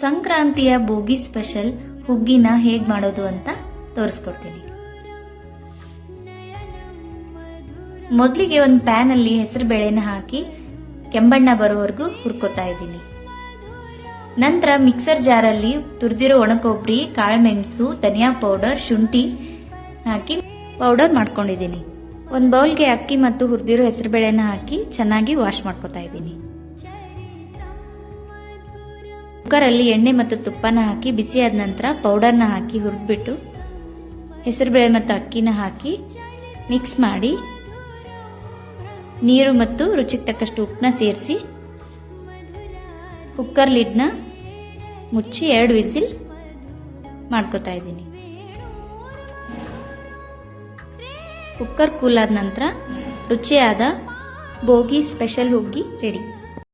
ಸಂಕ್ರಾಂತಿಯ bogie special ಹುಗ್ಗಿನ ಹೇಗೆ ಮಾಡೋದು ಅಂತ ತೋರಿಸ್ಕೊಡ್ತೀನಿ. ಮೊದಲಿಗೆ ಒಂದು ಪ್ಯಾನ್ ಅಲ್ಲಿ ಹೆಸರು ಬೇಳೆನ ಹಾಕಿ ಕೆಂಬಣ್ಣ ಬರೋವರೆಗೂ ಹುರ್ಕೋತಾ ಇದ್ದೀನಿ. ನಂತರ ಮಿಕ್ಸರ್ ಜಾರಲ್ಲಿ ತುರಿದಿರೋ ಒಣಕೊಬ್ಬರಿ, ಕಾಳುಮೆಣಸು, ಧನಿಯಾ ಪೌಡರ್, ಶುಂಠಿ ಹಾಕಿ ಪೌಡರ್ ಮಾಡ್ಕೊಂಡಿದ್ದೀನಿ. ಒಂದು ಬೌಲ್ಗೆ ಅಕ್ಕಿ ಮತ್ತು ಹುರಿದಿರೋ ಹೆಸರು ಬೇಳೆನ ಹಾಕಿ ಚೆನ್ನಾಗಿ ವಾಶ್ ಮಾಡ್ಕೋತಾ ಇದ್ದೀನಿ. ಕುಕ್ಕರಲ್ಲಿ ಎಣ್ಣೆ ಮತ್ತು ತುಪ್ಪನ ಹಾಕಿ ಬಿಸಿ ಆದ ನಂತರ ಪೌಡರ್ನ ಹಾಕಿ ಹುರಿದ್ಬಿಟ್ಟು ಹೆಸರುಬೇಳೆ ಮತ್ತು ಅಕ್ಕಿನ ಹಾಕಿ ಮಿಕ್ಸ್ ಮಾಡಿ ನೀರು ಮತ್ತು ರುಚಿಗೆ ತಕ್ಕಷ್ಟು ಉಪ್ಪನ್ನ ಸೇರಿಸಿ ಕುಕ್ಕರ್ ಲಿಡ್ನ ಮುಚ್ಚಿ 2 ವಿಸಿಲ್ ಮಾಡ್ಕೋತಾ ಇದ್ದೀನಿ. ಕುಕ್ಕರ್ ಕೂಲ್ ಆದ ನಂತರ ರುಚಿಯಾದ ಬೋಗಿ ಸ್ಪೆಷಲ್ ಹುಗ್ಗಿ ರೆಡಿ.